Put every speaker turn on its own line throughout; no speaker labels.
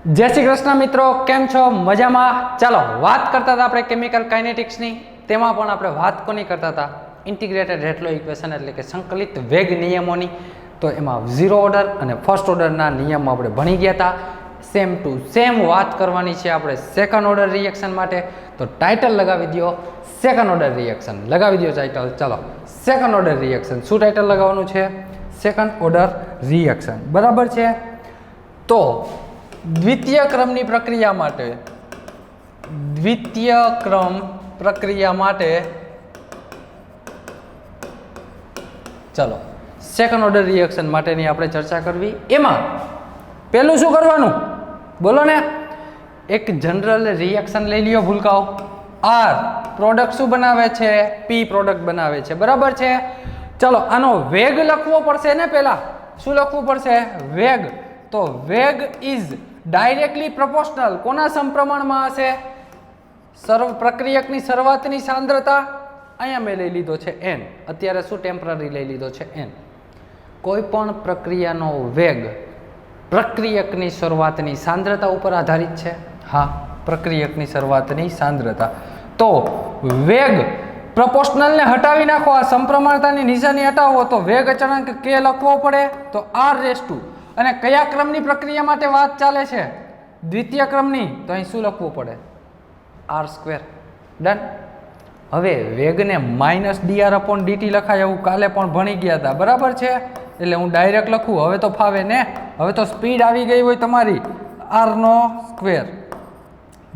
जय श्री कृष्ण मित्रों, केम छो? मजामां? चलो बात करता था આપણે કેમિકલ કાઇનેટિક્સની, તેમાં પણ આપણે વાત કોની કરતા હતા? ઇન્ટિગ્રેટેડ રેટ લો ઇક્વેશન એટલે કે સંકલિત વેગ નિયમોની. તો એમાં ઝીરો ઓર્ડર અને ફર્સ્ટ ઓર્ડરના નિયમો આપણે ભણી ગયા હતા. સેમ ટુ સેમ વાત કરવાની છે આપણે સેકન્ડ ઓર્ડર રિએક્શન માટે. તો ટાઇટલ લગાવી દો, સેકન્ડ ઓર્ડર રિએક્શન લગાવી દો ટાઇટલ. ચલો સેકન્ડ ઓર્ડર રિએક્શન, શું ટાઇટલ લગાવવાનું છે? સેકન્ડ ઓર્ડર રિએક્શન, બરાબર છે. તો દ્વિતીય ક્રમની પ્રક્રિયા માટે ચલો સેકન્ડ ઓર્ડર રિએક્શન માટેની આપણે ચર્ચા કરવી. એમાં પહેલું શું કરવાનું બોલો ને? એક જનરલ રિએક્શન લઈ લ્યો ભૂલકાઓ. આર પ્રોડક્ટ શું બનાવે છે? પી પ્રોડક્ટ બનાવે છે, બરાબર છે. ચલો આનો વેગ લખવો પડશે ને. પહેલા શું લખવું પડશે? વેગ. તો વેગ ઇઝ ડાયરેક્ટલી પ્રોપોર્શનલ કોના સમપ્રમાણમાં હશે? પ્રક્રિયકની શરૂઆતની સાંદ્રતા. અહીંયા મેં લઈ લીધો છે n. અત્યારે શું ટેમ્પરરી લઈ લીધો છે? n. કોઈ પણ પ્રક્રિયાનો વેગ પ્રક્રિયકની શરૂઆતની સાંદ્રતા ઉપર આધારિત છે. હા, પ્રક્રિયકની શરૂઆતની સાંદ્રતા. તો વેગ પ્રોપોર્શનલને હટાવી નાખો, આ સમપ્રમાણતાની નિશાની હટાવો તો વેગ અચળાંક k લખવો પડે. તો r⁻². અને કયા ક્રમની પ્રક્રિયા માટે વાત ચાલે છે? દ્વિતીય ક્રમની. તો અહીં શું લખવું પડે? r². ડન. હવે વેગને -dr/dt લખાય એવું કાલે પણ ભણી ગયા હતા, બરાબર છે. એટલે હું ડાયરેક્ટ લખું, હવે તો ફાવે ને. હવે તો સ્પીડ આવી ગઈ હોય તમારી, r²,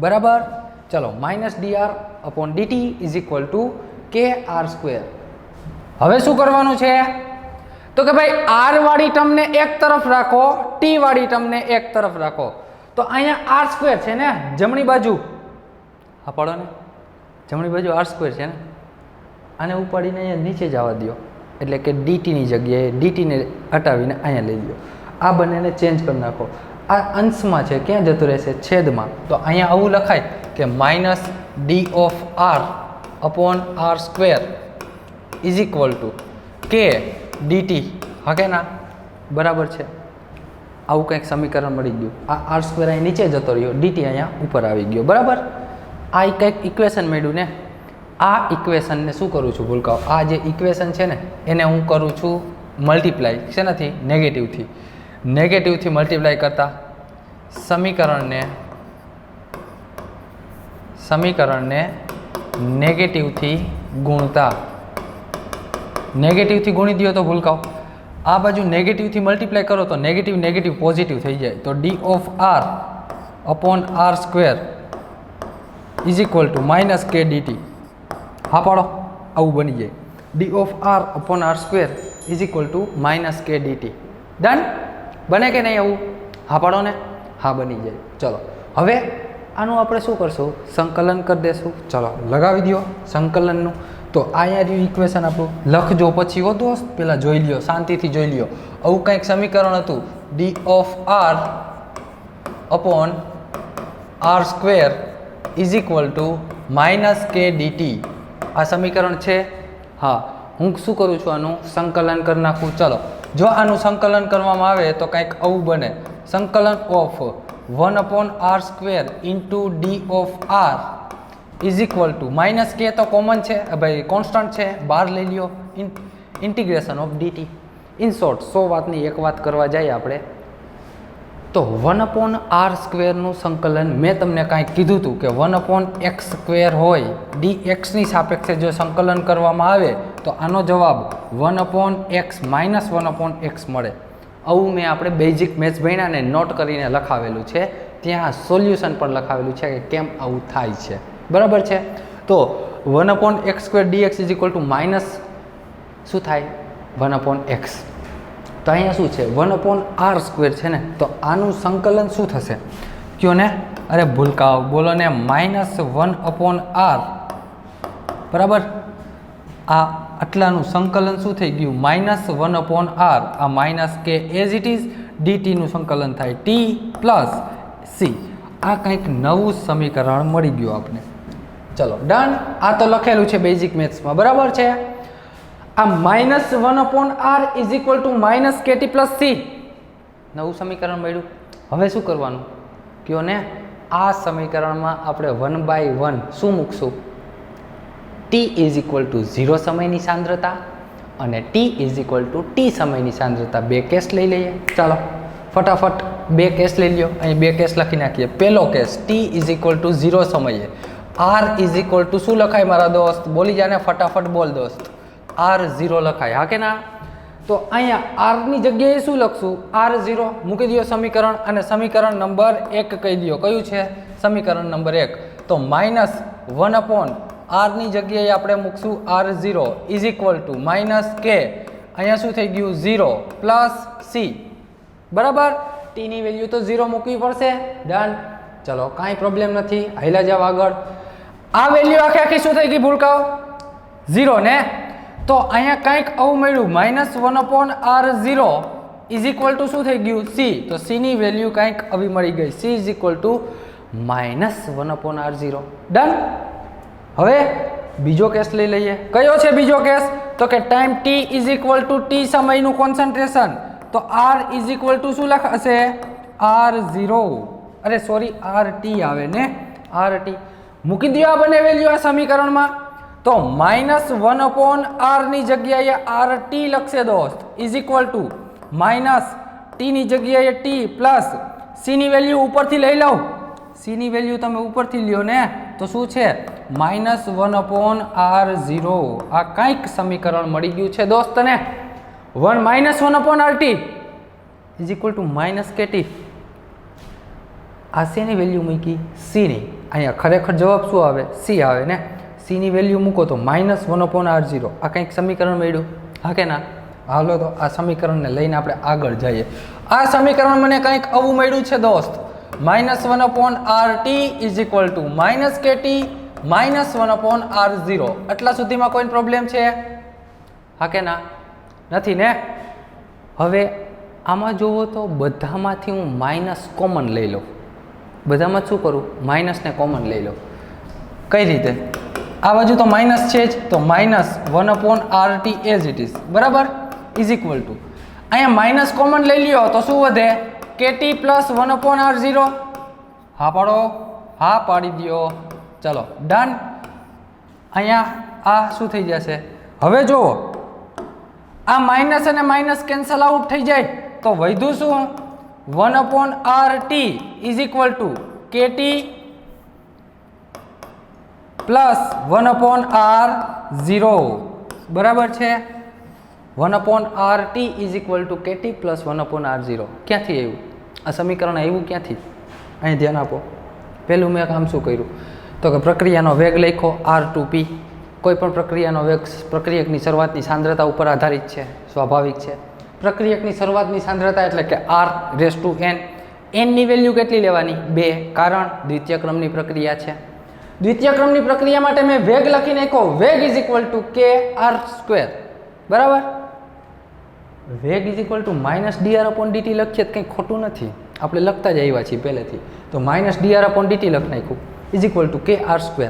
બરાબર. ચલો -dr/dt = kr². હવે શું કરવાનું છે? તો કે ભાઈ r વાળી ટર્મને એક તરફ રાખો, t વાળી ટર્મને એક તરફ રાખો. તો અહીંયા r² છે ને જમણી બાજુ. હા પડો ને, જમણી બાજુ r² છે ને. આને ઉપાડીને અહીંયા નીચે જવા દો, એટલે કે ડીટીની જગ્યાએ ડીટીને હટાવીને અહીંયા લઈ લો. આ બંનેને ચેન્જ કરી નાખો. આ અંશમાં છે, ક્યાં જતું રહેશે? છેદમાં. તો અહીંયા આવું લખાય કે -d/r/r² = k dt. હા કે ના? બરાબર છે. આવું કંઈક સમીકરણ મળી ગયું. આ r² અહીં નીચે જતો રહ્યો, dt અહીંયા ઉપર આવી ગયો, બરાબર. આ કંઈક ઇક્વેશન મળ્યું ને. આ ઇક્વેશનને શું કરું છું ભૂલકાઓ? આ જે ઇક્વેશન છે ને એને હું કરું છું મલ્ટીપ્લાય. શેનાથી? નેગેટિવથી. નેગેટિવથી મલ્ટીપ્લાય કરતા સમીકરણને નેગેટિવથી ગુણતા. નેગેટિવથી ગુણી દો તો ભૂલકાઓ આ બાજુ નેગેટિવથી મલ્ટીપ્લાય કરો તો નેગેટિવ નેગેટિવ પોઝિટિવ થઈ જાય. તો d/r/r² = -k dt. હા પાડો, આવું બની જાય. d/r/r² = -k dt. ડન. બને કે નહીં આવું? હા પાડો ને. હા બની જાય. ચલો હવે આનું આપણે શું કરશું? સંકલન કરી દેશું. ચલો લગાવી દો સંકલનનું. તો અહીંયા રહ્યું ઇક્વેશન આપણું. લખજો પછી હો દોસ્ત, પહેલાં જોઈ લ્યો, શાંતિથી જોઈ લ્યો. આવું કંઈક સમીકરણ હતું. d/r/r² = -k dt. આ સમીકરણ છે. હા, હું શું કરું છું? આનું સંકલન કરી નાખું. ચલો જો આનું સંકલન કરવામાં આવે તો કંઈક આવું બને. સંકલન ઓફ 1/r² × d/r = -k તો કોમન છે ભાઈ, કોન્સ્ટન્ટ છે, બહાર લઈ લ્યો. Integration of dt. In short 100 વાતની એક વાત કરવા જઈએ આપણે તો 1/r² નું સંકલન મેં તમને કાંઈક કીધું હતું કે 1/x² હોય, dxની સાપેક્ષે જો સંકલન કરવામાં આવે તો આનો જવાબ 1/x - 1/x મળે. આવું મેં આપણે બેઝિક મેથ્સ ભણ્યાને નોટ કરીને લખાવેલું છે. ત્યાં સોલ્યુશન પણ લખાવેલું છે કે કેમ આવું થાય છે, બરાબર છે. તો 1/x² dx = શું થાય? 1/x. તો અહીંયા શું છે? 1/r² છે ને. તો આનું સંકલન શું થશે કયો ને? અરે ભૂલકાઓ બોલો ને. -1/r, બરાબર. આ આટલાનું સંકલન શું થઈ ગયું? -1/r. આ -k as it is. dt નું સંકલન થાય t + c. આ કંઈક નવું સમીકરણ મળી ગયું આપણે. ચલો ડન. આ તો લખેલું છે બેઝિક મેથ્સમાં, બરાબર છે. આ -1/r = -kt + c. નવું સમીકરણ મળ્યું. હવે શું કરવાનું? કયો ને આ સમીકરણમાં આપણે 1/1 શું મૂકશું? t = 0 સમયની સાંદ્રતા અને t = t સમયની સાંદ્રતા. બે કેસ લઈ લઈએ. ચાલો ફટાફટ બે કેસ લઈ લ્યો. અહીં બે કેસ લખી નાખીએ. પહેલો કેસ t = 0 સમયે r = શું લખાય મારા દોસ્ત? બોલી જાને ફટાફટ બોલ દોસ્ત. r0 લખાય, હા કે ના? તો અહીંયા r ની જગ્યાએ શું લખશું? r0 મૂકી દો સમીકરણ, અને સમીકરણ નંબર 1 કહી દો. કયું છે સમીકરણ નંબર 1? તો -1/r ની જગ્યાએ આપણે મૂકશું r0 = -k. અહીંયા શું થઈ ગયું? 0 + c. બરાબર? t ની વેલ્યુ તો 0 મૂકવી પડશે. ડન. ચલો કાંઈ પ્રોબ્લેમ નથી, હાલ્યા જાવ આગળ. આ વેલ્યુ આખી શું થઈ ગઈ ભૂલકાઓ? 0 ને? તો અહીંયા કંઈક આવું મળ્યું, -1/r0 = શું થઈ ગયું? c. તો c ની વેલ્યુ કંઈક આવી મળી ગઈ, c = -1/r0. ડન. હવે બીજો કેસ લઈ લઈએ. કયો છે બીજો કેસ? તો કે ટાઈમ t = t સમયનું કોન્સન્ટ્રેશન. તો r = શું લખાશે? r0, અરે સોરી rt આવે ને, rt મૂકી દો આ બંને વેલ્યુ આ સમીકરણમાં. તો -1/r ની જગ્યાએ rt લખશે દોસ્ત, = t ની જગ્યાએ t પ્લસ c ની વેલ્યુ ઉપરથી લઈ લઉં. c ની વેલ્યુ તમે ઉપરથી લ્યો ને, તો શું છે? -1/r0. આ કંઈક સમીકરણ મળી ગયું છે દોસ્ત ને. -1/rt = -kt. આ c ની વેલ્યુ મૂકી, c ની. અહીંયા ખરેખર જવાબ શું આવે? c આવે ને. c ની વેલ્યુ મૂકો તો -1/r0. આ કંઈક સમીકરણ મળ્યું, હા કે ના? હાલો તો આ સમીકરણને લઈને આપણે આગળ જઈએ. આ સમીકરણ મને કંઈક આવું મળ્યું છે દોસ્ત, -1/rt = -kt -1/r0. આટલા સુધીમાં કોઈ પ્રોબ્લેમ છે? હા કે ના? નથી ને? હવે આમાં જુઓ તો બધામાંથી હું માઇનસ કોમન લઈ લઉં. બધામાં શું કરું? માઇનસને કોમન લઈ લઉં. કઈ રીતે? આ બાજુ તો માઇનસ છે જ, તો -1/rt એઝ ઇટ ઇઝ. બરાબર? = અહીંયા માઇનસ કોમન લઈ લ્યો તો શું વધે? kt + 1/r0. હા પાડો, હા પાડી દો. ચલો ડન. અહીંયા આ શું થઈ જશે? હવે જુઓ, આ માઇનસ અને માઇનસ કેન્સલ આઉટ થઈ જાય, તો વધ્યું શું? 1/rt = kt + 1/r0. બરાબર છે? 1/rt = kt + 1/r0. ક્યાંથી આવ્યું આ સમીકરણ? આવ્યું ક્યાંથી? અહીં ધ્યાન આપો. પહેલું મેં કામ શું કર્યું? તો કે પ્રક્રિયાનો વેગ લખ્યો r2p. કોઈ પણ પ્રક્રિયાનો વેગ પ્રક્રિયકની શરૂઆતની સાંદ્રતા ઉપર આધારિત છે, સ્વાભાવિક છે. પ્રક્રિયકની શરૂઆતની સાંદ્રતા એટલે કે r⁴n. n ની વેલ્યુ કેટલી લેવાની? 2. કારણ દ્વિતીય ક્રમની પ્રક્રિયા છે. દ્વિતીય ક્રમની પ્રક્રિયા માટે મેં વેગ લખી નાખ્યો, વેગ = kr². બરાબર? વેગ = -dr/dt લખીએ તો કંઈ ખોટું નથી, આપણે લખતા જ આવ્યા છીએ પહેલેથી. તો -dr/dt લખી નાખ્યું = kr².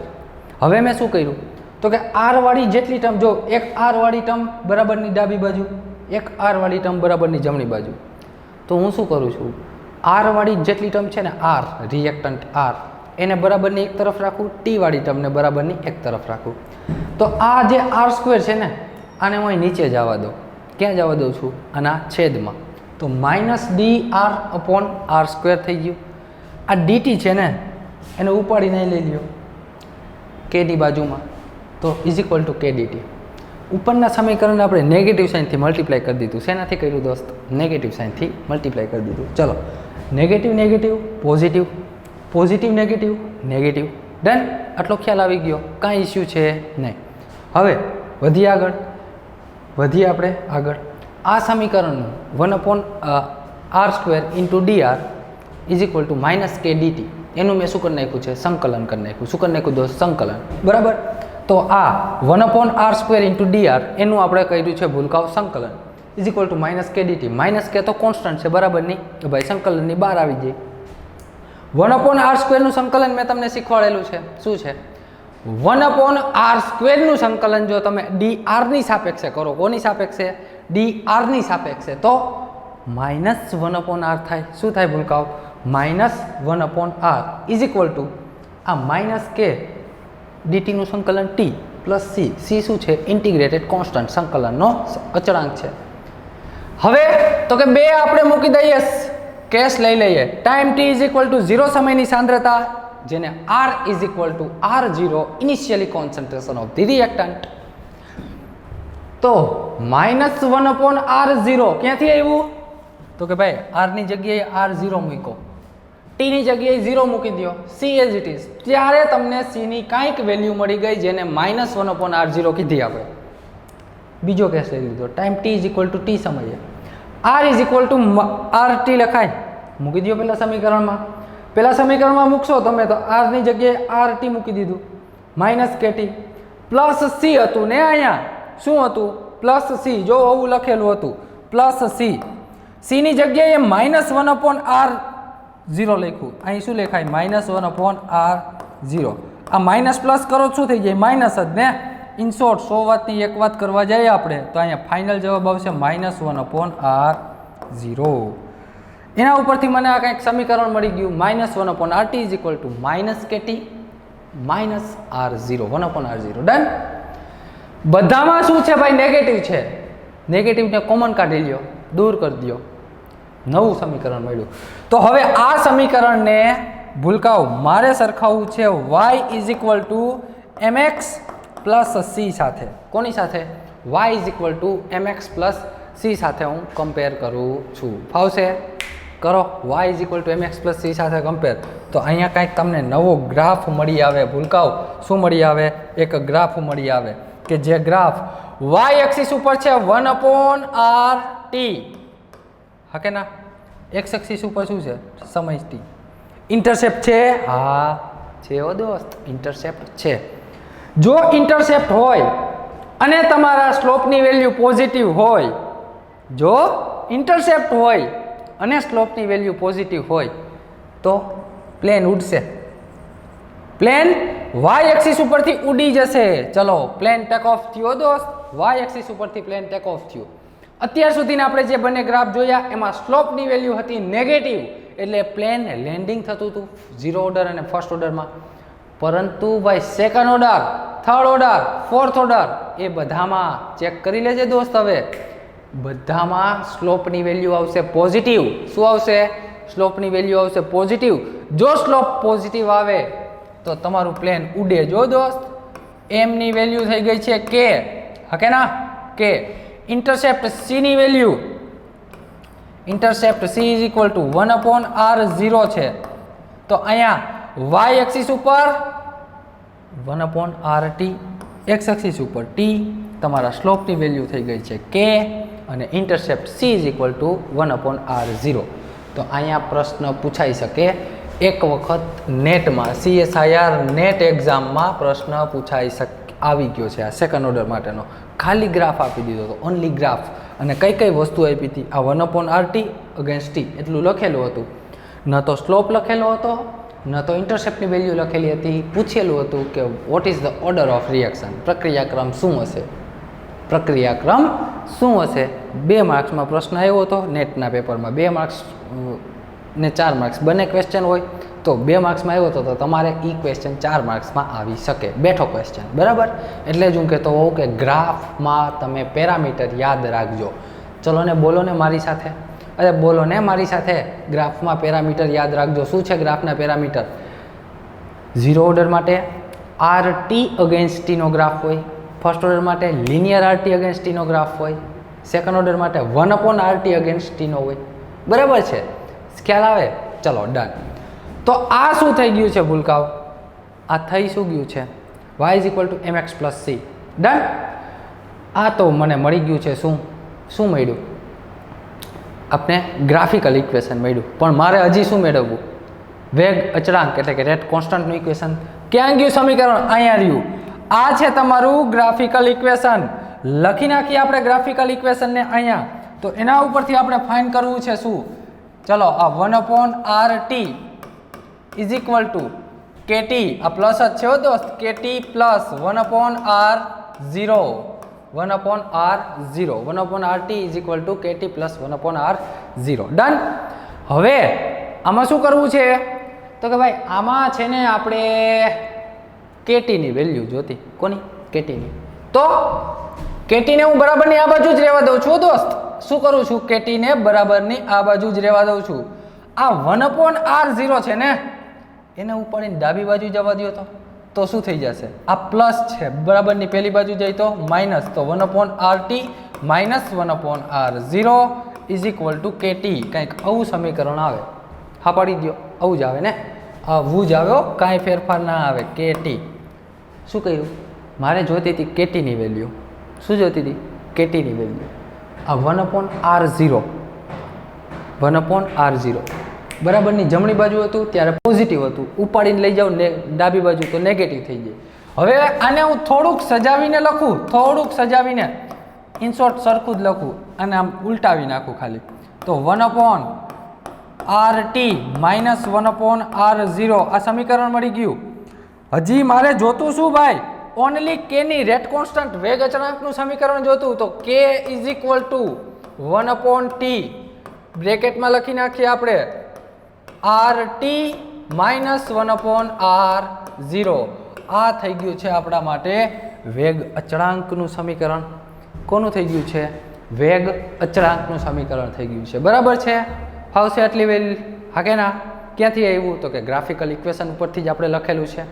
હવે મેં શું કર્યું? તો કે r વાળી જેટલી ટર્મ, જો એક r વાળી ટર્મ બરાબરની ડાબી બાજુ, એક r વાળી ટર્મ બરાબરની જમણી બાજુ. તો હું શું કરું છું? r વાળી જેટલી ટર્મ છે ને, r રિએક્ટન્ટ r, એને બરાબરની એક તરફ રાખું, t વાળી ટર્મને બરાબરની એક તરફ રાખું. તો આ જે r² છે ને, આને હું અહીં નીચે જવા દઉં. ક્યાં જવા દઉં છું? આના છેદમાં. તો -dr/r² થઈ ગયું. આ dt છે ને, એને ઉપાડીને લઈ લ્યો k ની બાજુમાં, તો = kdt. ઉપરના સમીકરણને આપણે નેગેટિવ સાઇનથી મલ્ટીપ્લાય કરી દીધું. શેનાથી કર્યું દોસ્ત? નેગેટિવ સાઇનથી મલ્ટીપ્લાય કરી દીધું. ચલો, negative negative positive, positive negative negative. Done. આટલો ખ્યાલ આવી ગયો, કાંઈ ઇસ્યુ છે નહીં. હવે વધીએ આગળ. આપણે આગળ. આ સમીકરણનું 1/r² × dr = -kdt. એનું મેં શું કરી નાખ્યું છે? સંકલન કરી નાખ્યું. શું કરી નાખ્યું દોસ્ત? સંકલન. બરાબર? તો આ 1/r² × dr એનું આપણે કર્યું છે ભૂલકાઓ સંકલન, = -kdt. -k તો કોન્સ્ટન્ટ છે, બરાબર નહીં? તો ભાઈ સંકલનની બહાર આવી જાય. 1/r² નું સંકલન મેં તમને શીખવાડેલું છે. શું છે? 1/r² નું સંકલન જો તમે dr ની સાપેક્ષે કરો, કોની સાપેક્ષે? dr ની સાપેક્ષે, તો -1/r થાય. શું થાય ભૂલકાઓ? -1/r ઇઝ ઇક્વલ ટુ આ માઇનસ કે ડીટીનું સંકલન ટી પ્લસ સી. સી શું છે? ઇન્ટિગ્રેટેડ કોન્સ્ટન્ટ, સંકલનનો અચળાંક છે. હવે તો કે બે આપણે મૂકી દઈએ, કેસ લઈ લઈએ. Time T is equal two 0 સમયની સાંદ્રતા, જેને r is equal two r0 initially concentration of the reactant. તો -1/r0 ક્યાંથી આવ્યું? તો કે ભાઈ r ની જગ્યાએ r0 મૂકો, t ની જગ્યાએ 0 મૂકી દો, c એઝ ઇટ ઇઝ. ત્યારે તમને c ની કાંઈક વેલ્યુ મળી ગઈ, જેને -1/r0 કીધી આપણે. બીજો કેસ લઈ લીધો, time t is equal two t સમયે r is equal two rt લખાય, મૂકી દો પેલા સમીકરણમાં. પેલા સમીકરણમાં મૂકશો તમે તો r ની જગ્યાએ rt મૂકી દીધું, માઇનસ kt પ્લસ c હતું ને અહીંયા શું હતું? Plus c. જો આવું લખેલું હતું પ્લસ c. c ની જગ્યાએ -1/r0 લખ્યું, અહીં શું લખાય? -1/r0. આ માઇનસ પ્લસ કરો શું થઈ જાય? માઇનસ જ ને. ઇન શોર્ટ 100 વાતની એક વાત કરવા જઈએ આપણે તો અહીંયા ફાઇનલ જવાબ આવશે -1/r0. એના ઉપરથી મને આ કંઈક સમીકરણ મળી ગયું, -1/rt is equal two -kt -r0 1/r0. Done. બધામાં શું છે ભાઈ? નેગેટિવ છે. નેગેટિવને કોમન કાઢી લ્યો, દૂર કરી દો, નવું સમીકરણ મળ્યું. તો હવે આ સમીકરણને ભૂલકાઓ મારે સરખાવવું છે y is equal two mx plus c સાથે. કોની સાથે? y is equal two mx plus c સાથે હું કમ્પેર કરું છું. ફાવશે? કરો. y is equal two mx plus c સાથે કમ્પેર. તો અહીંયા કાંઈક તમને નવો ગ્રાફ મળી આવે. ભૂલકાઓ શું મળી આવે? એક ગ્રાફ મળી આવે કે જે ગ્રાફ y એક્સિસ ઉપર છે 1/rt. હા કે ના? એક્સ એક્સિસ ઉપર શું છે? સમય t. ઇન્ટરસેપ્ટ છે? હા છે હો દોસ્ત, ઇન્ટરસેપ્ટ છે. જો ઇન્ટરસેપ્ટ હોય અને તમારા સ્લોપની વેલ્યુ પોઝિટિવ હોય, જો ઇન્ટરસેપ્ટ હોય અને સ્લોપની વેલ્યુ પોઝિટિવ હોય તો પ્લેન ઉડશે. પ્લેન y એક્સિસ ઉપરથી ઉડી જશે. ચલો પ્લેન ટેક ઓફ થયો દોસ્ત, y એક્સિસ ઉપરથી પ્લેન ટેક ઓફ થયું. અત્યાર સુધીના આપણે જે બંને ગ્રાફ જોયા એમાં સ્લોપની વેલ્યુ હતી નેગેટિવ, એટલે પ્લેન લેન્ડિંગ થતું હતું 0 ઓર્ડર અને ફર્સ્ટ ઓર્ડરમાં. પરંતુ ભાઈ second order, third order, fourth order એ બધામાં ચેક કરી લેજે દોસ્ત. હવે બધામાં સ્લોપની વેલ્યુ આવશે પોઝિટિવ. શું આવશે? સ્લોપની વેલ્યુ આવશે પોઝિટિવ. જો સ્લોપ પોઝિટિવ આવે તો તમારું પ્લેન ઉડે. જો દોસ્ત m ની વેલ્યુ થઈ ગઈ છે k. હકે ના? k. ઇન્ટરસેપ્ટ c ની value, intercept c is equal two 1/r0 છે. તો અહીંયા y એક્સિસ ઉપર 1/rt, x એક્સિસ ઉપર t, તમારા સ્લોપની વેલ્યુ થઈ ગઈ છે k અને intercept c is equal two 1/r0. તો અહીંયા પ્રશ્ન પૂછાઈ શકે એક વખત નેટમાં, CSIR નેટ એક્ઝામમાં પ્રશ્ન પૂછાઈ આવી ગયો છે. આ સેકન્ડ ઓર્ડર માટેનો ખાલી ગ્રાફ આપી દીધો હતો, ઓનલી ગ્રાફ. અને કઈ કઈ વસ્તુ આપી હતી? આ 1/rt અગેન્સ્ટ t એટલું લખેલું હતું. ન તો સ્લોપ લખેલો હતો, ન તો ઇન્ટરસેપ્ટની વેલ્યુ લખેલી હતી. પૂછેલું હતું કે what is the order of reaction, પ્રક્રિયાક્રમ શું હશે? પ્રક્રિયાક્રમ શું હશે? 2 માર્ક્સમાં પ્રશ્ન આવ્યો હતો નેટના પેપરમાં. 2 માર્ક્સ ને 4 માર્ક્સ બંને ક્વેશ્ચન હોય, તો 2 માર્ક્સમાં આવ્યો હતો તો તમારે ઈ ક્વેશ્ચન 4 માર્ક્સમાં આવી શકે, બેઠો ક્વેશ્ચન. બરાબર? એટલે જ હું કહેતો હોઉં કે ગ્રાફમાં તમે પેરામીટર યાદ રાખજો. ચલો ને બોલો ને મારી સાથે, અરે બોલો ને મારી સાથે, ગ્રાફમાં પેરામીટર યાદ રાખજો. શું છે ગ્રાફના પેરામીટર? 0 ઓર્ડર માટે rt અગેન્સ્ટ t નો ગ્રાફ હોય, ફર્સ્ટ ઓર્ડર માટે લિનિયર rt અગેન્સ્ટ t નો ગ્રાફ હોય, સેકન્ડ ઓર્ડર માટે 1/rt અગેન્સ્ટ t નો હોય. બરાબર છે? ખ્યાલ આવે? ચલો ડન. તો આ શું થઈ ગયું છે ભૂલકાઓ? આ થઈ શું ગયું છે? y is equal two mx plus c. Done. આ તો મને મળી ગયું છે. શું મળ્યું? આપણે ગ્રાફિકલ ઇક્વેશન મળ્યું. પણ મારે હજી શું મેળવવું? વેગ અચળાંક એટલે કે રેટ કોન્સ્ટન્ટનું ઇક્વેશન. ક્યાં ગયું સમીકરણ? અહીંયા રહ્યું. આ છે તમારું ગ્રાફિકલ ઇક્વેશન. લખી નાખીએ આપણે ગ્રાફિકલ ઇક્વેશનને અહીંયા. તો એના ઉપરથી આપણે ફાઇન્ડ કરવું છે શું? ચલો આ 1/rt is equal two kt, આ પ્લસ જ છે દોસ્ત, kt plus 1/r0, 1/r0, 1/rt is equal two kt plus 1/r0. Done. હવે આમાં શું કરવું છે તો કે ભાઈ આમાં છે ને આપણે કેટીની વેલ્યુ જોતી. કોની? કેટીની. તો કેટીને હું બરાબરની આ બાજુ જ રહેવા દઉં છું દોસ્ત. શું કરું છું? કેટીને બરાબરની આ બાજુ જ રહેવા દઉં છું. આ 1/r0 છે ને એને ઉપાડીને ડાબી બાજુ જવા દો તો શું થઈ જશે? આ પ્લસ છે, બરાબરની પહેલી બાજુ જાય તો માઇનસ, તો 1/rt minus 1/r0 is equal to KT. કંઈક આવું સમીકરણ આવે. હા પાડી દો, આવું જ આવે ને, આવું જ આવ્યો, કાંઈ ફેરફાર ના આવે. કેટી શું કર્યું? મારે જોઈતી હતી કેટીની વેલ્યુ. શું જોઈતી હતી? કેટીની વેલ્યુ. આ 1/r0 બરાબરની જમણી બાજુ હતું ત્યારે પોઝિટિવ હતું, ઉપાડીને લઈ જાઓ ડાબી બાજુ તો નેગેટિવ થઈ જાય. હવે આને હું થોડુંક સજાવીને લખું, થોડુંક સજાવીને ઇનશોર્ટ સરખું જ લખું અને આમ ઉલટાવી નાખું ખાલી. તો 1/rt માઇનસ 1/r0 આ સમીકરણ મળી ગયું. હજી મારે જોતું શું ભાઈ? ઓનલી કે ની રેટ કોન્સ્ટન્ટ વેગ અચળાંકનું સમીકરણ જોતું. તો k is equal two 1/t બ્રેકેટમાં લખી નાખીએ આપણે rt માઇનસ 1/r0. આ થઈ ગયું છે આપણા માટે વેગ અચળાંકનું સમીકરણ. કોનું થઈ ગયું છે? વેગ અચળાંકનું સમીકરણ થઈ ગયું છે. બરાબર છે? ફાવશે આટલી વેલ? હા કે ના? ક્યાંથી આવ્યું? તો કે ગ્રાફિકલ ઇક્વેશન ઉપરથી જ આપણે લખેલું છે.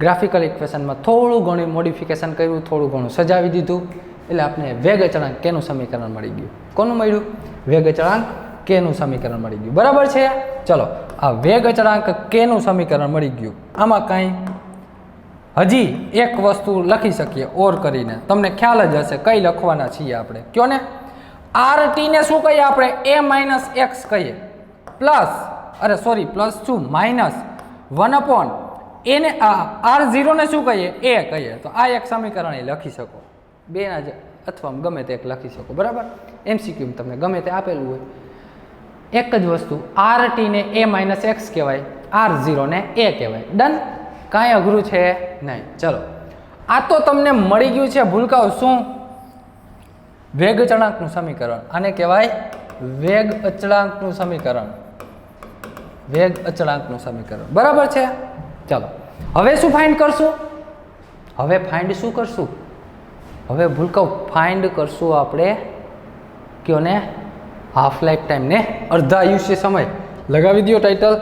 ગ્રાફિકલ ઇક્વેશનમાં થોડું ઘણું મોડિફિકેશન કર્યું, થોડું ઘણું સજાવી દીધું, એટલે આપણે વેગ અચળાંક કેનું સમીકરણ મળી ગયું. કોનું મળ્યું? વેગ અચળાંક કેનું સમીકરણ મળી ગયું. બરાબર છે? ચલો, આ વેગ અચળાંક કેનું સમીકરણ મળી ગયું. આમાં કાંઈ હજી એક વસ્તુ લખી શકીએ ઓર કરીને, તમને ખ્યાલ જ હશે કઈ લખવાના છીએ આપણે. કયો ને? rt ને શું કહીએ આપણે? a માઇનસ એક્સ કહીએ, પ્લસ પ્લસ શું? માઇનસ 1/, એને r0 ને શું કહીએ? a કહીએ. તો આ એક સમીકરણ એ લખી શકો, બેના જ અથવા ગમે તે એક લખી શકો. બરાબર? MCQ તમને ગમે તે આપેલું હોય. એક જ વસ્તુ, rt ને a માઇનસ એક્સ કહેવાય, r0 ને a કહેવાય. ડન? કાંઈ અઘરું છે નહીં. ચલો, આ તો તમને મળી ગયું છે ભૂલકાઓ. શું? વેગ અચળાંકનું સમીકરણ. આને કહેવાય વેગ અચળાંકનું સમીકરણ. વેગ અચળાંકનું સમીકરણ. બરાબર છે? ચાલો, હવે શું ફાઇન્ડ કરશું? હવે ફાઇન્ડ શું કરશું? હવે ભૂલકાઓ ફાઇન્ડ કરશું આપણે, કયો ને? હાફ લાઈફ ટાઈમ ને અર્ધ આયુષ્ય સમય. લગાવી દો ટાઇટલ,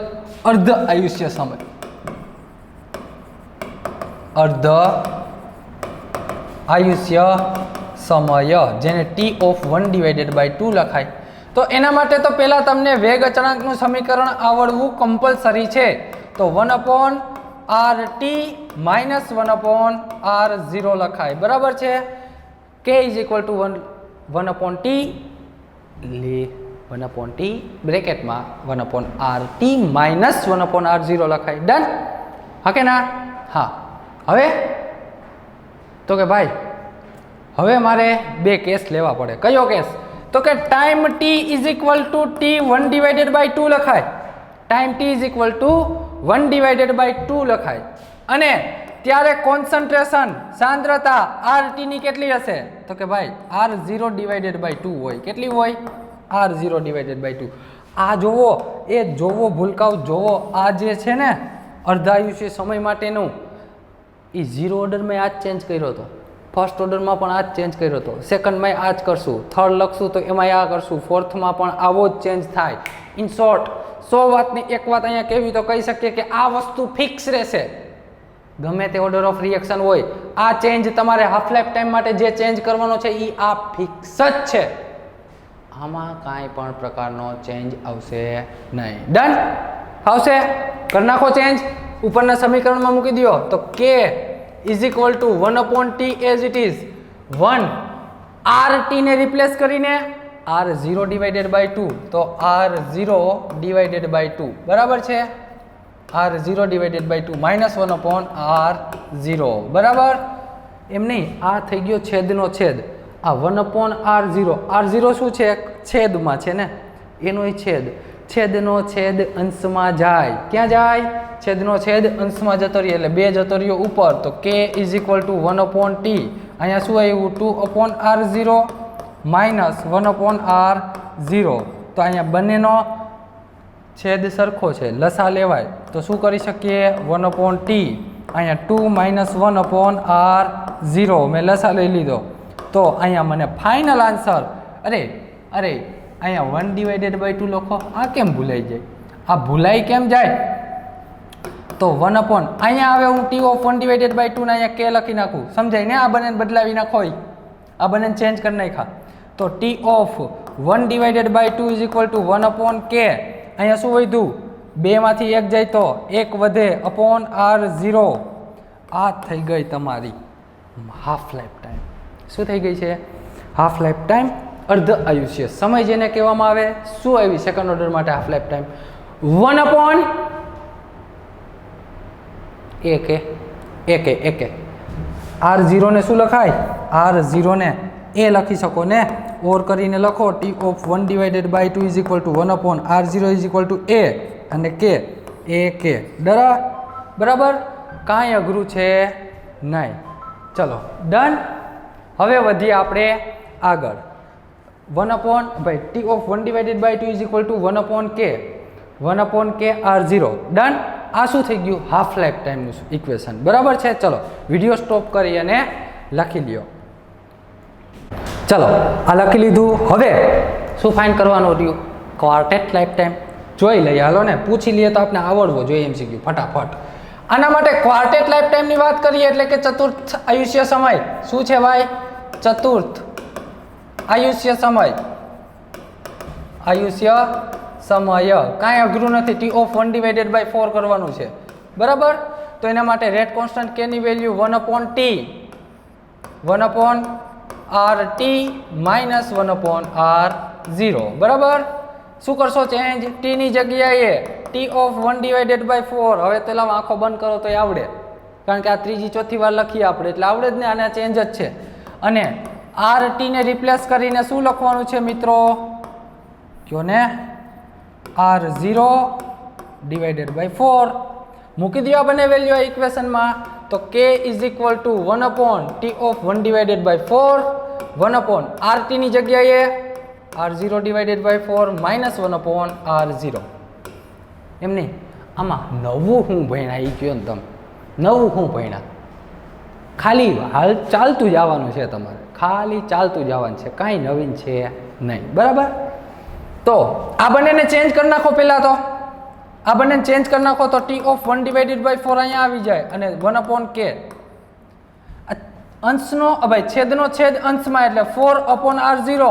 અર્ધ આયુષ્ય સમય. અર્ધ આયુષ્ય સમય, જેને T/1/2 લખાય. તો એના માટે તો પહેલા તમને વેગ અચળાંકનું સમીકરણ આવડવું કમ્પલસરી છે. તો 1/rt માઇનસ 1/r0 લખાય. બરાબર છે? k is equal two 1/t 1/t બ્રેકેટમાં 1/rt minus 1/r0 લખાય. ડન? હા કે ના? હા. હવે તો કે ભાઈ હવે મારે બે કેસ લેવા પડે. કયો કેસ? તો કે time t is equal two t1/2 લખાય. Time t is equal two 1/2 લખાય. અને ત્યારે કોન્સન્ટ્રેશન સાંદ્રતા rt ની કેટલી હશે? તો કે ભાઈ r0/2 હોય. કેટલી હોય? r0/2. આ જોવો, એ જોવો ભૂલકાઓ, જોવો. આ જે છે ને અર્ધાયુષ્ય સમય માટેનું, એ 0 ઓર્ડરમાં આ જ ચેન્જ કર્યો હતો, ફર્સ્ટ ઓર્ડરમાં પણ આ જ ચેન્જ કર્યો હતો, સેકન્ડમાં આ જ કરશું, થર્ડ લખશું તો એમાં આ કરશું, ફોર્થમાં પણ આવો જ ચેન્જ થાય. ઇન શોર્ટ 100 વાતની એક વાત અહીંયા કેવી તો કહી શકીએ કે આ વસ્તુ ફિક્સ રહેશે. ગમે તે ઓર્ડર ઓફ રિએક્શન હોય, આ ચેન્જ તમારે હાફ લાઈફ ટાઈમ માટે જે ચેન્જ કરવાનો છે એ આ ફિક્સ જ છે. આમાં કાંઈ પણ પ્રકારનો ચેન્જ આવશે નહીં. ડન? આવશે? કરી નાખો ચેન્જ. ઉપરના સમીકરણમાં મૂકી દો. તો k is equal two 1/t as it is 1 rt ને રિપ્લેસ કરીને r0/2. તો r0/2. બરાબર છે? r0/2 minus 1/r0. બરાબર? એમ નહીં, આ થઈ ગયો છેદનો છેદ. આ 1/r0. r0 શું છે? છેદમાં છે ને, એનો છેદ. છેદનો છેદ અંશમાં જાય. ક્યાં જાય? છેદનો છેદ અંશમાં જતો રહ્યો, એટલે 2 જતો રહ્યો ઉપર. તો k is equal two 1/t. અહીંયા શું આવ્યું? 2/r0 minus 1/r0. તો અહીંયા બંનેનો છેદ સરખો છે, લસા લેવાય તો શું કરી શકીએ? 1/t અહીંયા 2 - 1/r0 મેં લસા લઈ લીધો તો અહીંયા મને ફાઇનલ આન્સર અરે અહીંયા 1/2 લખો. આ કેમ ભૂલાઈ જાય? આ ભૂલાઈ કેમ જાય? તો 1 અહીંયા આવે હું t of 1/2 ને અહીંયા k લખી નાખું. સમજાય ને? આ બંને બદલાવી નાખો, આ બંને ચેન્જ કરી નાખ્યા તો t of 1/2 is equal to 1/k. અહીંયા શું વધ્યું? 2 માંથી 1 જાય તો 1 વધે અપોન r0. આ થઈ ગઈ તમારી હાફ લાઈફ ટાઈમ. શું થઈ ગઈ છે? હાફ લાઈફ ટાઈમ, અર્ધ આયુષ્ય સમય જેને કહેવામાં આવે. શું આવી સેકન્ડ ઓર્ડર માટે half life time? 1/ak. r0 ને શું લખાય? r0 ને a લખી શકો ને, ઓર કરીને લખો t of 1/2 is equal two 1/r0 is equal two a અને k ak. બરાબર? કાંઈ અઘરું છે નહીં. ચલો ડન. હવે વધીએ આપણે આગળ. t of 1/2 is equal to 1/k r0. Done. આ શું થઈ ગયું? હાફ લાઈફ ટાઈમનું ઇક્વેશન. બરાબર છે? ચલો વિડીયો સ્ટોપ કરી અને લખી લ્યો. ચલો આ લખી લીધું. હવે શું ફાઇન કરવાનું રહ્યું? ક્વાર્ટેટ લાઈફ ટાઈમ જોઈ લઈએ. હાલો ને, પૂછી લઈએ તો આપણે આવડવો જોઈએ MCQ ફટાફટ. આના માટે ક્વાર્ટેટ લાઈફ ટાઈમની વાત કરીએ એટલે કે ચતુર્થ આયુષ્ય સમય. શું છે ભાઈ? ચતુર્થ આયુષ્ય સમય. કાંઈ અઘરું નથી. t of 1/4 કરવાનું છે. બરાબર? તો એના માટે રેટ કોન્સ્ટન્ટ k ની value 1/t 1/rt minus 1/r0. બરાબર? શું કરશો? ચેન્જ t ની જગ્યાએ t of 1/4. હવે પેલા આંખો બંધ કરો તો આવડે, કારણ કે આ ત્રીજી ચોથી વાર લખીએ આપણે એટલે આવડે જ ને. આને ચેન્જ જ છે. અને rt ને રિપ્લેસ કરીને શું લખવાનું છે મિત્રો? કયો ને? r0/4 મૂકી દો આ બંને વેલ્યુ આ ઇક્વેશનમાં. તો k is equal two 1/t of 1/4 1/rt ની જગ્યાએ r0/4 માઇનસ 1/r0. એમ નહીં, આમાં નવું હું ભણ્યા એ કહો ને તમે. નવું હું ભણ્યા? ખાલી હાલ ચાલતું જવાનું છે તમારે, ખાલી ચાલતું જવાનું છે, કાંઈ નવીન છે નહીં. બરાબર? તો આ બંનેને ચેન્જ કરી નાખો. પહેલાં તો આ બંનેને ચેન્જ કરી નાખો તો t of 1/4 અહીંયા આવી જાય અને 1/k. અંશનો ભાઈ છેદનો છેદ અંશમાં એટલે 4/r0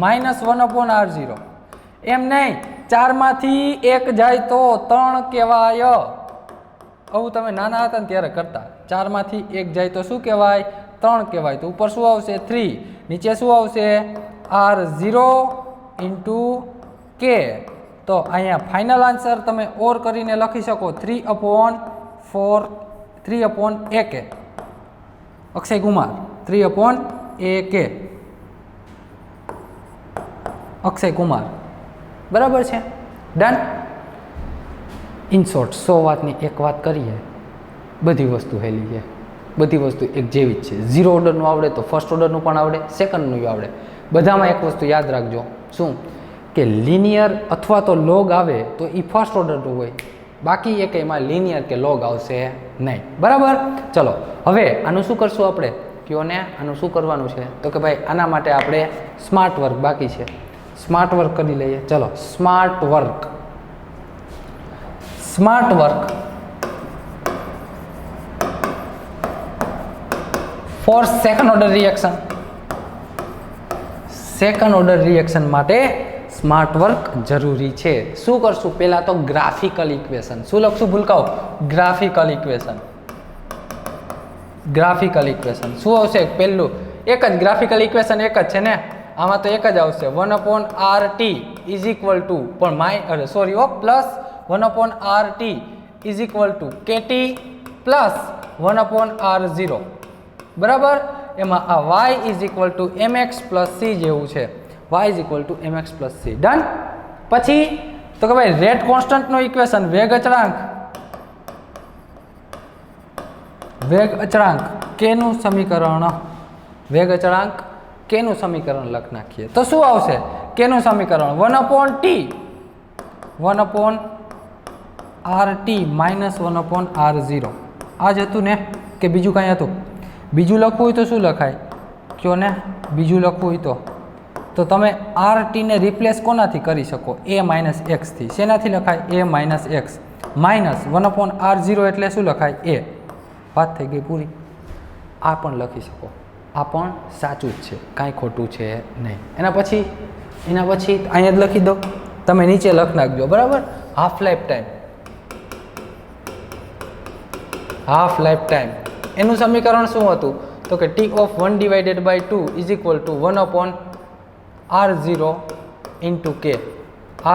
માઇનસ 1/r0. એમ નહીં, 4 માંથી 1 જાય તો 3 કહેવાય. આવું તમે નાના હતા ને ત્યારે કરતા. 4 માંથી 1 જાય તો શું કહેવાય? 3 કહેવાય. તો ઉપર શું આવશે? 3. નીચે શું આવશે? r0 into k. તો અહીંયા ફાઇનલ આન્સર તમે ઓર કરીને લખી શકો 3/ak. અક્ષય કુમાર 3/ak. અક્ષય કુમાર. બરાબર છે? ડન. ઇન શોર્ટ 100 વાતની એક વાત કરીએ, બધી વસ્તુ હેલી છે. બધી વસ્તુ એક જેવી જ છે. 0 ઓર્ડરનું આવડે તો ફર્સ્ટ ઓર્ડરનું પણ આવડે, સેકન્ડનું આવડે. બધામાં એક વસ્તુ યાદ રાખજો. શું? કે લિનિયર અથવા તો લોગ આવે તો એ ફર્સ્ટ ઓર્ડરનું હોય, બાકી એમાં લિનિયર કે લોગ આવશે નહીં. બરાબર? ચલો હવે આનું શું કરશું આપણે? કયો ને આનું શું કરવાનું છે? તો કે ભાઈ આના માટે આપણે સ્માર્ટ વર્ક બાકી છે. સ્માર્ટ વર્ક કરી લઈએ. ચલો smart work four second order reaction. Second order reaction માટે સ્માર્ટ વર્ક જરૂરી છે. શું કરશું? પહેલા તો ગ્રાફિકલ ઇક્વેશન. શું લખશું ભૂલકાઓ? Graphical equation. શું આવશે? પહેલું એક જ ગ્રાફિકલ ઇક્વેશન એક જ છે ને, આમાં તો એક જ આવશે 1/rt is equal two plus 1/rt is equal two kt plus 1/r0. બરાબર? એમાં આ y is equal two mx plus c જેવું છે. y is equal two mx plus c. Done. પછી તો કે ભાઈ રેટ કોન્સ્ટન્ટનો ઇક્વેશન, વેગ અચળાંક કેનું સમીકરણ, વેગ અચળાંક કેનું સમીકરણ લખ નાખીએ તો શું આવશે? કેનું સમીકરણ 1/t 1/RT માઇનસ 1/R0 આ જ હતું ને કે બીજું કાંઈ હતું? બીજું લખવું હોય તો શું લખાય કયો ને? બીજું લખવું હોય તો તમે RT ને રિપ્લેસ કોનાથી કરી શકો? a માઇનસ એક્સથી. શેનાથી લખાય? a minus x minus 1/R0 એટલે શું લખાય? a. વાત થઈ ગઈ પૂરી. આ પણ લખી શકો, આ પણ સાચું જ છે, કાંઈ ખોટું છે નહીં. એના પછી અહીંયા જ લખી દો, તમે નીચે લખ નાખજો, બરાબર. હાફ લાઈફ ટાઈમ એનું સમીકરણ શું હતું? તો કે t of 1 divided by 2 is equal to 1/R0 into k,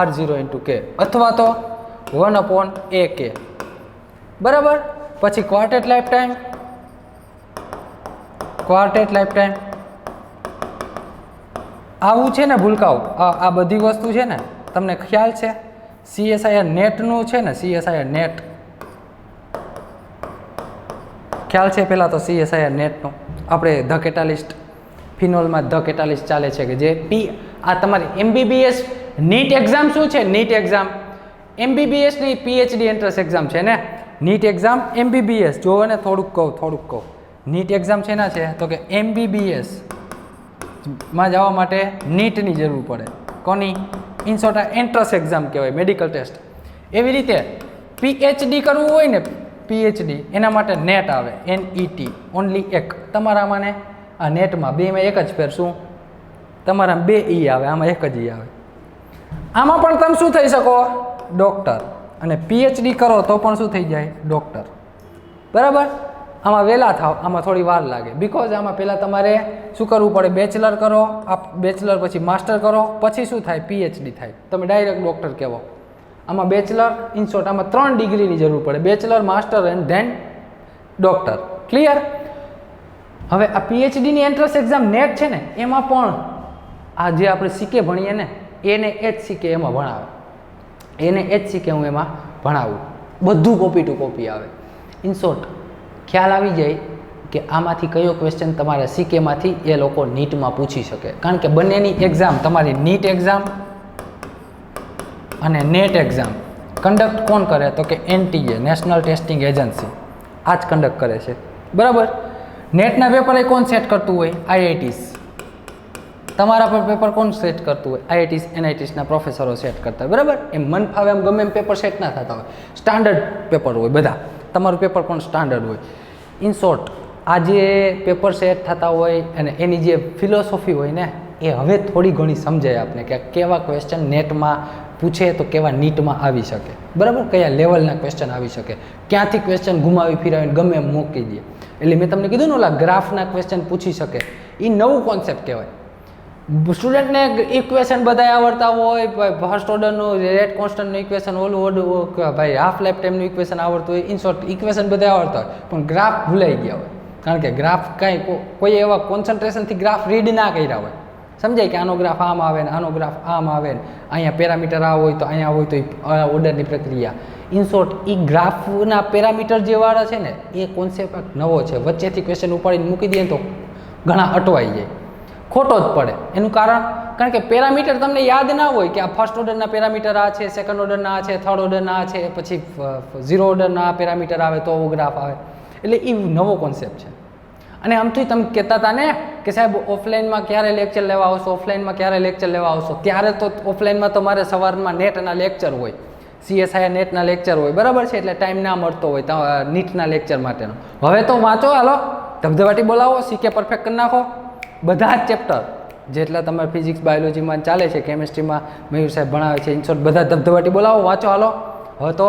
R0 into k અથવા તો 1/AK, બરાબર. પછી ક્વાર્ટેટ લાઈફ ટાઈમ આવું છે ને ભૂલકાઓ, આ બધી વસ્તુ છે ને તમને ખ્યાલ છે? CSIR નેટનું છે ને, CSIR નેટ ખ્યાલ છે? પહેલાં તો CSIR નેટનું આપણે ધ કેટાલિસ્ટ ફિનોલમાં ધ કેટાલિસ્ટ ચાલે છે કે જે આ તમારી MBBS નીટ એક્ઝામ શું છે? નીટ એક્ઝામ MBBS ની PhD એન્ટ્રન્સ એક્ઝામ છે ને, નીટ એક્ઝામ MBBS. જોવો ને, થોડુંક કહું. નીટ એક્ઝામ છે ના છે? તો કે MBBS માં જવા માટે નીટની જરૂર પડે. કોની? ઇન શોર્ટ આ એન્ટ્રન્સ એક્ઝામ કહેવાય, મેડિકલ ટેસ્ટ. એવી રીતે PhD કરવું હોય ને, PhD એના માટે નેટ આવે, NET ઓનલી એક. તમારામાં ને આ નેટમાં બેમાં એક જ ફેર. શું? તમારામાં 2 E આવે, આમાં એક જ E આવે. આમાં પણ તમે શું થઈ શકો? ડૉક્ટર. અને PhD કરો તો પણ શું થઈ જાય? ડૉક્ટર, બરાબર. આમાં વહેલા થાવ, આમાં થોડી વાર લાગે, બિકોઝ આમાં પહેલાં તમારે શું કરવું પડે? બેચલર કરો, બેચલર પછી માસ્ટર કરો, પછી શું થાય? PhD થાય, તમે ડાયરેક્ટ ડૉક્ટર કહેવો. આમાં બેચલર, ઇન શોર્ટ આમાં 3 ડિગ્રીની જરૂર પડે, bachelor, master and then doctor. Clear? હવે આ PhDની એન્ટ્રન્સ એક્ઝામ નેટ છે ને, એમાં પણ આ જે આપણે CK ભણીએ ને, એને HCK એમાં ભણાવે, એને HCK હું એમાં ભણાવું. બધું કોપી ટુ કોપી આવે. ઇન શોર્ટ ખ્યાલ આવી જાય કે આમાંથી કયો ક્વેશ્ચન તમારા CKમાંથી એ લોકો નીટમાં પૂછી શકે. કારણ કે બંનેની એક્ઝામ, તમારી નીટ એક્ઝામ અને નેટ એક્ઝામ કન્ડક્ટ કોણ કરે? તો કે NTA, નેશનલ ટેસ્ટિંગ એજન્સી, આ જ કન્ડક્ટ કરે છે, બરાબર. નેટના પેપર એ કોણ સેટ કરતું હોય? IITs. તમારા પર પેપર કોણ સેટ કરતું હોય? IITs, NITsના પ્રોફેસરો સેટ કરતા હોય, બરાબર. એમ મન ફાવે એમ ગમે એમ પેપર સેટ ના થતા હોય, સ્ટાન્ડર્ડ પેપર હોય બધા. તમારું પેપર પણ સ્ટાન્ડર્ડ હોય. ઇન શોર્ટ આ જે પેપર સેટ થતા હોય અને એની જે ફિલોસોફી હોય ને, એ હવે થોડી ઘણી સમજાય આપને કે કેવા ક્વેશ્ચન નેટમાં પૂછે તો કેવા નીટમાં આવી શકે, બરાબર. કયા લેવલના ક્વેશ્ચન આવી શકે, ક્યાંથી ક્વેશ્ચન ઘુમાવી ફિરાવીને ગમે એમ મૂકી દે. એટલે મેં તમને કીધું ને, ઓલા ગ્રાફના ક્વેશ્ચન પૂછી શકે, એ નવું કોન્સેપ્ટ કહેવાય. સ્ટુડન્ટને ઇક્વેશન બધા આવડતા હોય, ફર્સ્ટ ઓર્ડરનું રેટ કોન્સ્ટન્ટનું ઇક્વેશન, ઓલું ભાઈ હાફ લાઈફ ટાઈમનું ઇક્વેશન આવડતું હોય. ઇન શોર્ટ ઇક્વેશન બધા આવડતા હોય, પણ ગ્રાફ ભૂલાઈ ગયા હોય. કારણ કે ગ્રાફ કાંઈ કોઈ એવા કોન્સન્ટ્રેશનથી ગ્રાફ રીડ ના કર્યા હોય. સમજાય કે આનો ગ્રાફ આમ આવે ને આનો ગ્રાફ આમ આવે ને અહીંયા પેરામીટર આ હોય તો અહીંયા હોય તો ઓર્ડરની પ્રક્રિયા. ઇન શોર્ટ એ ગ્રાફના પેરામીટર જે વાળા છે ને, એ કોન્સેપ્ટ નવો છે. વચ્ચેથી ક્વેશ્ચન ઉપાડીને મૂકી દઈએ તો ઘણા અટવાઈ જાય, ખોટો જ પડે. એનું કારણ કે પેરામીટર તમને યાદ ના હોય કે આ ફર્સ્ટ ઓર્ડરના પેરામીટર આ છે, સેકન્ડ ઓર્ડરના આ છે, થર્ડ ઓર્ડરના આ છે, પછી 0 ઓર્ડરના આ પેરામીટર આવે તો ગ્રાફ આવે. એટલે એ નવો કોન્સેપ્ટ છે. અને આમથી તમે કહેતા હતા ને કે સાહેબ ઓફલાઈનમાં ક્યારે લેક્ચર લેવા આવશો, ઓફલાઈનમાં ક્યારે લેક્ચર લેવા આવશો? ત્યારે તો ઓફલાઈનમાં તો મારે સવારમાં નેટના લેક્ચર હોય, CSIR નેટના લેક્ચર હોય, બરાબર છે. એટલે ટાઈમ ના મળતો હોય નીટના લેક્ચર માટેનો. હવે તો વાંચો, હાલો ધબધબાટી બોલાવો, CK પરફેક્ટ કરી નાખો. બધા જ ચેપ્ટર જેટલા તમારે ફિઝિક્સ, બાયોલોજીમાં ચાલે છે, કેમિસ્ટ્રીમાં મયુર સાહેબ ભણાવે છે, ઇનશોર્ટ બધા ધબધબાટી બોલાવો, વાંચો, હાલો. હવે તો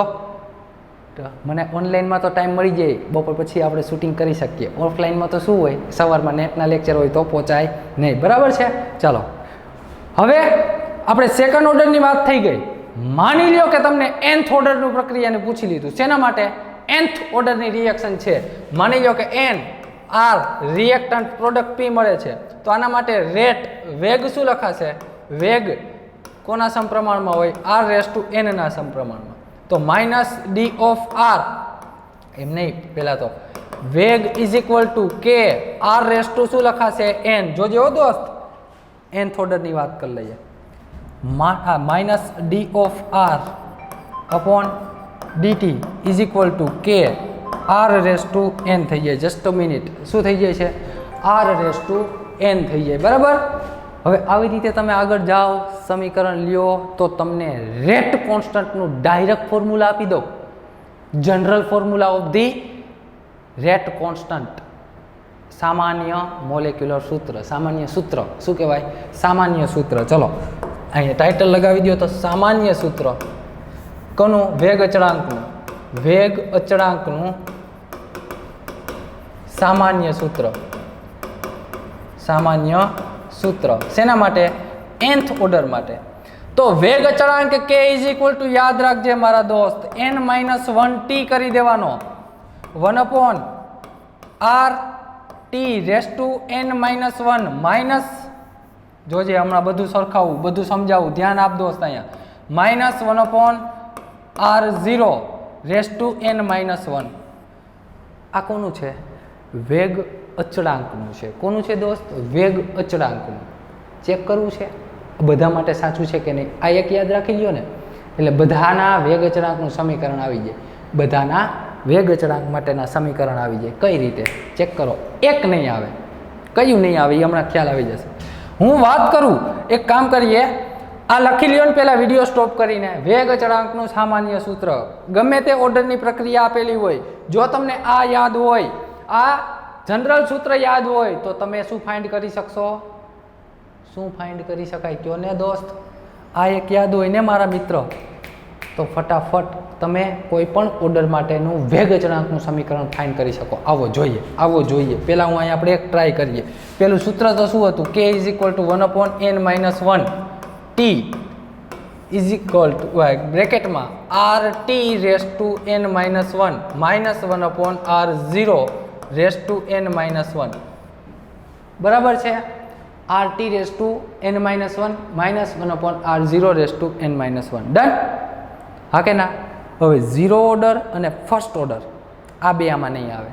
મને ઓનલાઈનમાં તો ટાઈમ મળી જાય, બપોર પછી આપણે શૂટિંગ કરી શકીએ. ઓફલાઈનમાં તો શું હોય, સવારમાં નેટના લેક્ચર હોય તો પહોંચાય નહીં, બરાબર છે. ચાલો હવે આપણે સેકન્ડ ઓર્ડરની વાત થઈ ગઈ. માની લ્યો કે તમને nth ઓર્ડરનું પ્રક્રિયાને પૂછી લીધું. શેના માટે? nth ઓર્ડરની રિએક્શન છે. માની લ્યો કે n R reactant product P મળે છે, તો આના માટે રેટ, વેગ શું લખાશે? વેગ કોના સમપ્રમાણમાં હોય? R⁻n ના સમપ્રમાણમાં. તો -d of R, એમ નહીં, પહેલાં તો વેગ is equal two k R⁻ શું લખાશે? n. જોજો દોસ્ત, nth ઓર્ડરની વાત કરી લઈએ. -d of R upon dt is equal to k r raise to n થઈ જાય. જસ્ટ અ મિનિટ, શું થઈ જાય છે? r રેસ ટુ n થઈ જાય. બરાબર. હવે આવી રીતે તમે આગળ જાઓ, સમીકરણ લ્યો તો તમને રેટ કોન્સ્ટન્ટનું ડાયરેક્ટ ફોર્મ્યુલા આપી દો. General formula of the rate constant, સામાન્ય મોલેક્યુલર સૂત્ર. સામાન્ય સૂત્ર શું કહેવાય? સામાન્ય સૂત્ર. ચલો અહીંયા ટાઇટલ લગાવી દો તો સામાન્ય સૂત્ર કોનું? વેગ અચળાંકનું. વેગ અચળાંકનું સામાન્ય સૂત્ર. સામાન્ય સૂત્ર શેના માટે? nth ઓર્ડર માટે. તો વેગ અચળાંક k ઇઝ ઇક્વલ ટુ, યાદ રાખજે મારા દોસ્ત, n-1t કરી દેવાનો. 1 r t race to n-1 minus, જોજે હમણાં બધું સરખાવું, બધું સમજાવું, ધ્યાન આપ દોસ્ત. અહીંયા -1 r0 રેસ ટુ n-1. આ કોનું છે? વેગ અચળાંકનું છે. કોનું છે દોસ્ત? વેગ અચળાંકનું. ચેક કરવું છે બધા માટે સાચું છે કે નહીં. આ એક યાદ રાખી લ્યો ને, એટલે બધાના વેગ અચળાંકનું સમીકરણ આવી જાય. બધાના વેગ અચળાંક માટેના સમીકરણ આવી જાય. કઈ રીતે? ચેક કરો. એક નહીં આવે. કયું નહીં આવે એ હમણાં ખ્યાલ આવી જશે. હું વાત કરું, એક કામ કરીએ, આ લખી લ્યો ને પહેલાં વિડીયો સ્ટોપ કરીને. વેગ અચળાંકનું સામાન્ય સૂત્ર, ગમે તે ઓર્ડરની પ્રક્રિયા આપેલી હોય, જો તમને આ યાદ હોય, આ જનરલ સૂત્ર યાદ હોય, તો તમે શું ફાઇન્ડ કરી શકશો? શું ફાઇન્ડ કરી શકાય કયો ને દોસ્ત? આ એક યાદ હોય ને મારા મિત્ર, તો ફટાફટ તમે કોઈ પણ ઓર્ડર માટેનું વેગ અચળાંકનું સમીકરણ ફાઇન્ડ કરી શકો. આવો જોઈએ, આવો જોઈએ. પહેલાં હું અહીંયા આપણે એક ટ્રાય કરીએ. પહેલું સૂત્ર તો શું હતું? k is equal to 1/n-1 t is equal to બ્રેકેટમાં rt raise to n-1 -1/r0 raise to n-1. બરાબર છે? rt raise to n-1 -1/r0 raise to n-1. Done? હા કે ના? હવે ઝીરો ઓર્ડર અને ફર્સ્ટ ઓર્ડર આ બે આમાં નહીં આવે.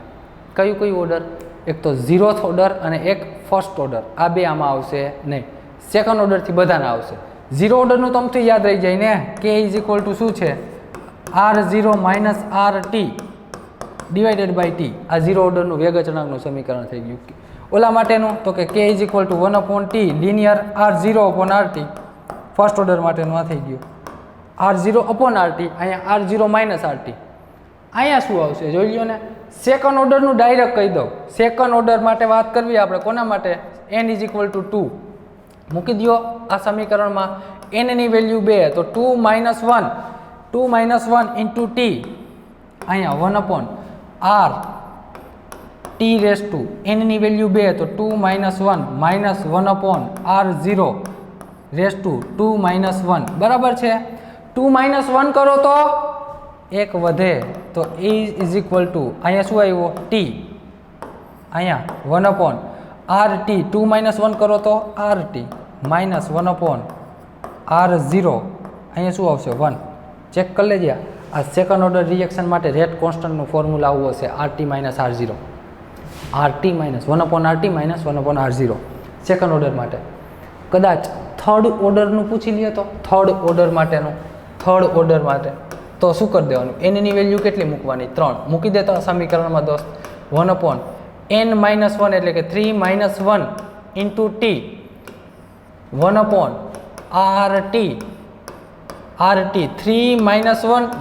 કયું કયું ઓર્ડર? એક તો ઝીરોથ ઓર્ડર અને એક ફર્સ્ટ ઓર્ડર. આ બે આમાં આવશે નહીં. સેકન્ડ ઓર્ડરથી બધાના આવશે. ઝીરો ઓર્ડરનું તમથી યાદ રહી જાય ને, k ઇઝ ઇક્વલ ટુ શું છે? r0 - rt divided by t. આ ઝીરો ઓર્ડરનું વેગ અચળાંકનું સમીકરણ થઈ ગયું. ઓલા માટેનું તો કે k is equal two 1/t linear r0/rt. First order માટેનું આ થઈ ગયું. r0/rt, અહીંયા r0 - rt. અહીંયા શું આવશે જોઈ લ્યો ને. સેકન્ડ ઓર્ડરનું ડાયરેક્ટ કહી દઉં. સેકન્ડ ઓર્ડર માટે વાત કરવી આપણે કોના માટે? n ઇઝ ઇક્વલ ટુ 2 મૂકી દો આ સમીકરણમાં. n ની વેલ્યુ 2, તો 2 - 1 ઇન્ટુ t. અહીંયા 1/r t race to n ની વેલ્યુ 2, તો 2 - 1 -1/r0 રેસ ટુ 2 - 1. બરાબર છે? 2 - 1 કરો તો એક વધે, તો e ઇઝ ઇક્વલ ટુ, અહીંયા શું આવ્યો? t. અહીંયા 1/rt. 2 - 1 કરો તો rt -1/r0. અહીંયા શું આવશે? 1. ચેક કરી લેજે. આ સેકન્ડ ઓર્ડર રિએક્શન માટે રેટ કોન્સ્ટન્ટનું ફોર્મ્યુલા આવું હશે, rt - r0. rt - 1/rt -1/r0 second order માટે. કદાચ થર્ડ ઓર્ડરનું પૂછી લઈએ તો, થર્ડ ઓર્ડર માટેનું, થર્ડ ઓર્ડર માટે તો શું કરી દેવાનું? n ની વેલ્યુ કેટલી મૂકવાની? 3 મૂકી દેતો આ સમીકરણમાં દોસ્ત. 1/n-1 એટલે કે 3 - 1 into t 1/rt. rt 3 - 1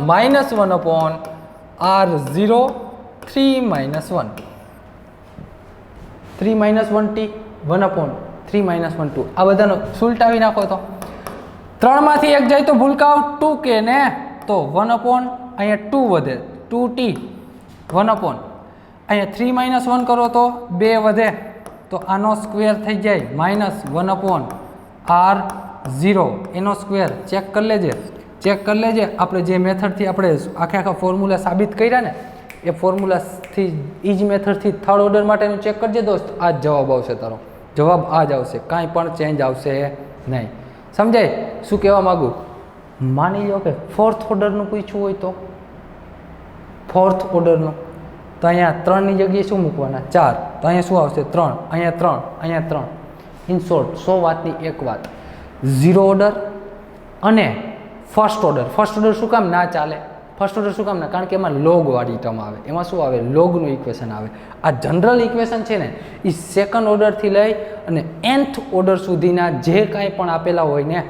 -1/r0 3 - 1. 3 - 1t 1/3 - 1 2. આ બધાનો સુલટાવી નાખો તો 3 માંથી એક જાય તો ભૂલકાવ 2k ને, તો 1/, અહીંયા 2 વધે 2t 1/, અહીંયા 3 - 1 કરો તો 2 વધે, તો આનો સ્ક્વેર થઈ જાય -1/r0 એનો સ્ક્વેર. ચેક કરી લેજે, ચેક કરી લેજે. આપણે જે મેથડથી આપણે આખા ફોર્મ્યુલા સાબિત કર્યા ને, એ ફોર્મ્યુલાથી એ જ મેથડથી થર્ડ ઓર્ડર માટેનું ચેક કરજે દોસ્ત. આ જ જવાબ આવશે તારો. જવાબ આ જ આવશે, કાંઈ પણ ચેન્જ આવશે નહીં. સમજાય શું કહેવા માગું? માની લો કે ફોર્થ ઓર્ડરનું પૂછવું હોય તો, ફોર્થ ઓર્ડરનું, તો અહીંયા 3ની જગ્યાએ શું મૂકવાના? 4. તો અહીંયા શું આવશે? 3. અહીંયા 3, અહીંયા 3. ઇન શોર્ટ 100 વાતની એક વાત, ઝીરો ઓર્ડર અને ફર્સ્ટ ઓર્ડર શું કામ ના ચાલે? ફર્સ્ટ ઓર્ડર શું કામ ના? કારણ કે એમાં લોગવાળી ટર્મ આવે. એમાં શું આવે? લોગનું ઇક્વેશન આવે. આ જનરલ ઇક્વેશન છે ને એ સેકન્ડ ઓર્ડરથી લઈ અને nth ઓર્ડર સુધીના જે કાંઈ પણ આપેલા હોય ને,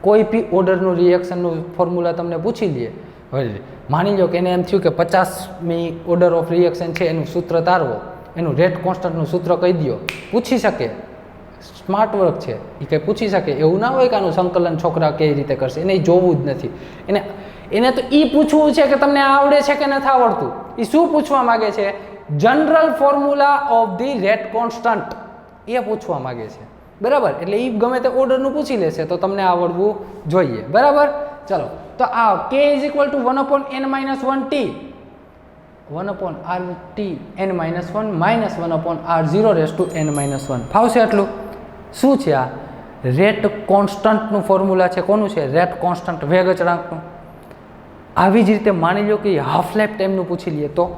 કોઈ બી ઓર્ડરનું રિએક્શનનું ફોર્મ્યુલા તમને પૂછી લે. હવે માની લો કે એને એમ થયું કે 50મી ઓર્ડર ઓફ રિએક્શન છે, એનું સૂત્ર તારવો, એનું રેટ કોન્સ્ટન્ટનું સૂત્ર કહી દો. પૂછી શકે, સ્માર્ટ વર્ક છે, એ કંઈ પૂછી શકે. એવું ના હોય કે આનું સંકલન છોકરા કેવી રીતે કરશે, એને જોવું જ નથી. એને તો એ પૂછવું છે કે તમને આવડે છે કે નથી આવડતું. એ શું પૂછવા માગે છે? General formula of the rate constant એ પૂછવા માગે છે. બરાબર? એટલે એ ગમે તે ઓર્ડરનું પૂછી લેશે તો તમને આવડવું જોઈએ. બરાબર? ચલો, તો આ k = 1/n-1t 1/rt n-1 -1/r0n-1 ફાવશે આટલું? શું છે આ? રેટ કોન્સ્ટન્ટનું ફોર્મ્યુલા છે. કોનું છે? રેટ કોન્સ્ટન્ટ, વેગ અચળાંકનું. આવી જ રીતે માની લો કે હાફ લાઈફ ટાઈમનું પૂછી લઈએ તો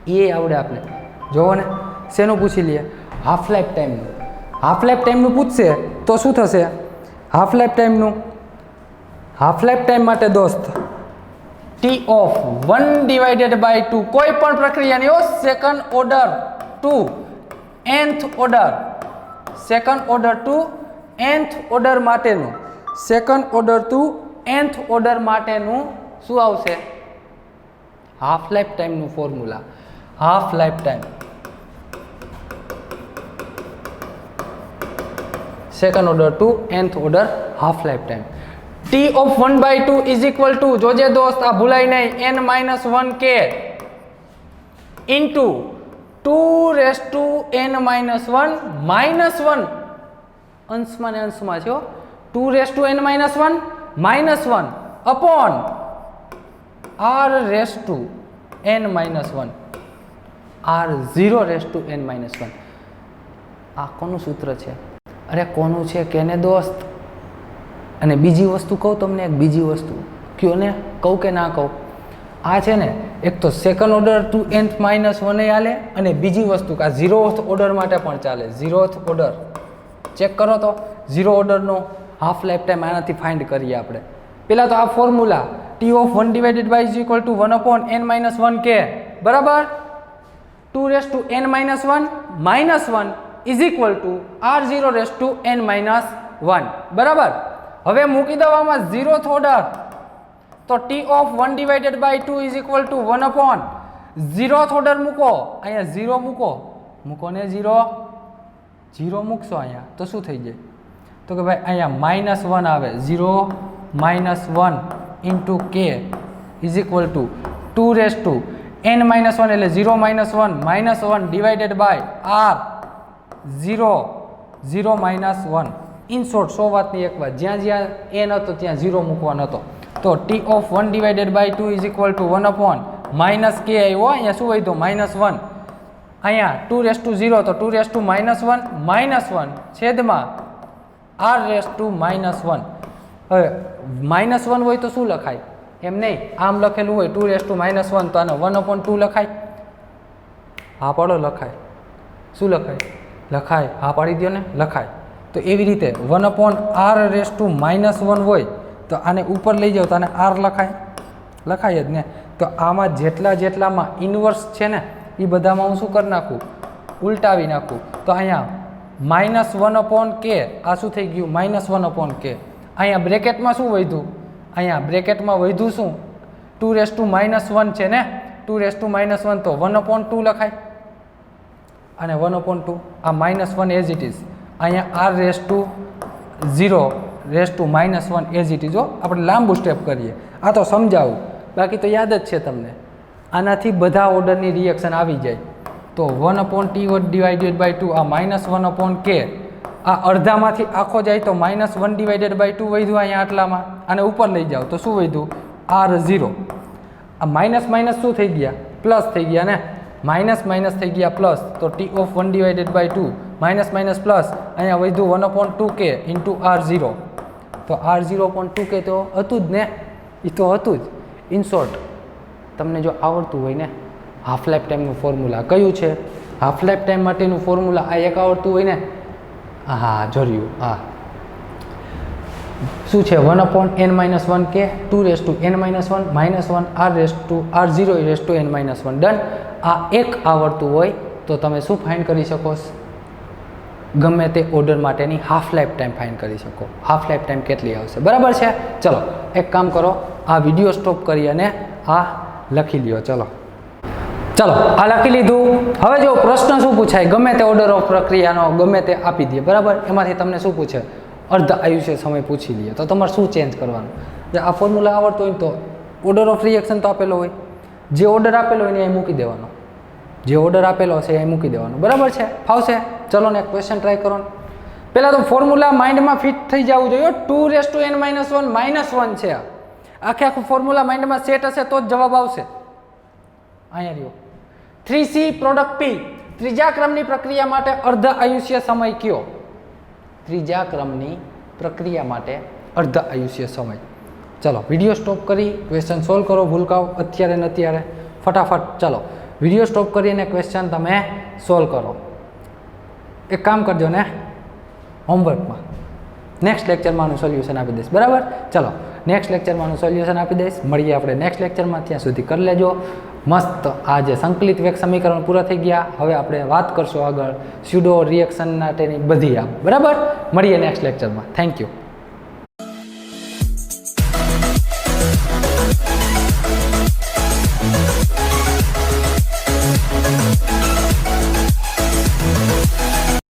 એ આવડે આપણે. જોવો ને, શેનું પૂછી લઈએ? હાફ લાઈફ ટાઈમનું. હાફ લાઈફ ટાઈમનું પૂછશે તો શું થશે? હાફ લાઈફ ટાઈમ માટે દોસ્ત T/1/2 કોઈ પણ પ્રક્રિયાની second order to nth order, second order to nth order માટેનું, second order to nth order માટેનું શું આવશે? હાફ લાઈફ ટાઈમનું formula. Half life time second order to nth order half life time. T/1/2 = જોજે દોસ્ત, આ ભૂલાય નહીં, n-1k ઇન્ટુ 2n-1 -1 અંશમાં ને અંશમાં છે 2n-1 -1 અપોન r(n-1 r0(n-1). આ કોનું સૂત્ર છે? અરે કોનું છે કેને દોસ્ત? અને બીજી વસ્તુ કહું તમને, એક બીજી વસ્તુ કયો ને, કહું કે ના કહું? આ છે ને, એક તો સેકન્ડ ઓર્ડર ટુ n-1 એ હાલે, અને બીજી વસ્તુ કે આ 0th ઓર્ડર માટે પણ ચાલે. 0th ઓર્ડર ચેક કરો તો 0 ઓર્ડરનો હાફ લાઈફ ટાઈમ આનાથી ફાઇન્ડ કરીએ આપણે. પહેલાં તો આ ફોર્મ્યુલા T/1/2 = 1/n-1k બરાબર. 2n-1 -1 r0(n-1 બરાબર. હવે મૂકી દો આમાં 0th ઓર્ડર, તો T/1/2 = 1/0th ઓર્ડર મૂકો. અહીંયા 0 મૂકો ને 0 મૂકશો અહીંયા તો શું થઈ જાય? તો કે ભાઈ અહીંયા -1 આવે. 0 -1 ઇન્ટુ k = 2n-1 એટલે 0 -1 -1 divided by r 0 -1. In short 100 વાતની એક વાત, જ્યાં જ્યાં n હતો ત્યાં 0 મૂકવાનો હતો. તો T/1/2 = 1/- k આવ્યો. અહીંયા શું વધ્યો? -1. અહીંયા 2 તો 2 -1 છેદમાં r(-1). હવે -1 હોય તો શું લખાય? એમ નહીં, આમ લખેલું હોય 2 -1 તો આને 1/2 લખાય. હા પાડો, લખાય. શું લખાય? લખાય. હા પાડી દો ને, લખાય. તો એવી રીતે 1/r(-1) હોય તો આને ઉપર લઈ જાઓ તો આને r લખાય જ ને. તો આમાં જેટલામાં ઇન્વર્સ છે ને એ બધામાં હું શું કરી નાખું? ઉલટાવી નાખું. તો અહીંયા -1/k આ શું થઈ ગયું? -1/k. અહીંયા બ્રેકેટમાં શું વધ્યું? અહીંયા બ્રેકેટમાં વધ્યું શું? 2 છે ને, 2 તો 1/2 લખાય. અને 1/2 આ -1 એઝ ઇટ ઇઝ. અહીંયા r(-0) -1 એઝ ઇટ ઇઝ. આપણે લાંબુ સ્ટેપ કરીએ, આ તો સમજાવું, બાકી તો યાદ જ છે તમને. આનાથી બધા ઓર્ડરની રિએક્શન આવી જાય. તો 1/t/2 આ -1/k આ અડધામાંથી આખો જાય તો -1/2 વધ્યું અહીંયા આટલામાં. આને ઉપર લઈ જાઓ તો શું વધ્યું? r0. આ માઇનસ શું થઈ ગયા? પ્લસ થઈ ગયા ને. માઇનસ થઈ ગયા પ્લસ. તો T/1/2 માઇનસ પ્લસ અહીંયા વધ્યું 1/2k ઇન્ટુ r0. તો r0.2k તો હતું જ ને, એ તો હતું જ. ઇન શોર્ટ તમને જો આવડતું હોય ને હાફ લાઈફ ટાઈમનું ફોર્મ્યુલા કયું છે? હાફ લાઈફ ટાઈમ માટેનું ફોર્મ્યુલા આ એક આવડતું હોય ને, હા જોર્યું. હા શું છે 1/n-1 કે 2n-1 -1 r/r0 ડન. આ એક આવડતું હોય તો તમે શું ફાઇન્ડ કરી શકો? ગમે તે ઓર્ડર માટેની હાફ લાઈફ ટાઈમ ફાઇન્ડ કરી શકો. હાફ લાઈફ ટાઈમ કેટલી આવશે? બરાબર છે. ચલો એક કામ કરો, આ વિડીયો સ્ટોપ કરી અને આ લખી લ્યો. ચલો આ લખી લીધું. હવે જો પ્રશ્ન શું પૂછાય, ગમે તે ઓર્ડર ઓફ પ્રક્રિયાનો ગમે તે આપી દે, બરાબર. એમાંથી તમને શું પૂછે? અર્ધ આયુષ્ય સમય પૂછી લઈએ તો તમારે શું ચેન્જ કરવાનું? જે આ ફોર્મ્યુલા આવડતો હોય તો ઓર્ડર ઓફ રિએક્શન તો આપેલો હોય, જે ઓર્ડર આપેલો હોય ને અહીં મૂકી દેવાનો, જે ઓર્ડર આપેલો હશે અહીં મૂકી દેવાનો. બરાબર છે? ફાવશે? ચલો ને એક ક્વેશ્ચન ટ્રાય કરો. પહેલાં તો ફોર્મ્યુલા માઇન્ડમાં ફિટ થઈ જવું જોઈએ. 2n-1 -1 છે. આખે આખું ફોર્મ્યુલા માઇન્ડમાં સેટ હશે તો જ જવાબ આવશે. અહીંયા રહ્યો 3C પ્રોડક્ટ P. ત્રીજા ક્રમની પ્રક્રિયા માટે અર્ધ આયુષ્ય સમય કયો? ત્રીજા ક્રમની પ્રક્રિયા માટે અર્ધ આયુષ્ય સમય. ચલો વિડીયો સ્ટોપ કરી ક્વેશ્ચન સોલ્વ કરો. ભૂલકાઓ અત્યારે ને અત્યારે ફટાફટ. ચલો વિડીયો સ્ટોપ કરીને ક્વેશ્ચન તમે સોલ્વ કરો. એક કામ કરજો ને, હોમવર્કમાં નેક્સ્ટ લેક્ચરમાં આનું સોલ્યુશન આપી દઈશ. બરાબર? ચલો નેક્સ્ટ લેક્ચરમાં આનું સોલ્યુશન આપી દઈશ. મળીએ આપણે નેક્સ્ટ લેક્ચરમાં. ત્યાં સુધી કરી લેજો મસ્ત. આ જે સંકલિત વેગ સમીકરણ પૂરા થઈ ગયા. હવે આપણે વાત કરશું આગળ સ્યુડો રિએક્શન માટેની બધી. બરાબર? મળીએ નેક્સ્ટ લેક્ચરમાં. Thank you.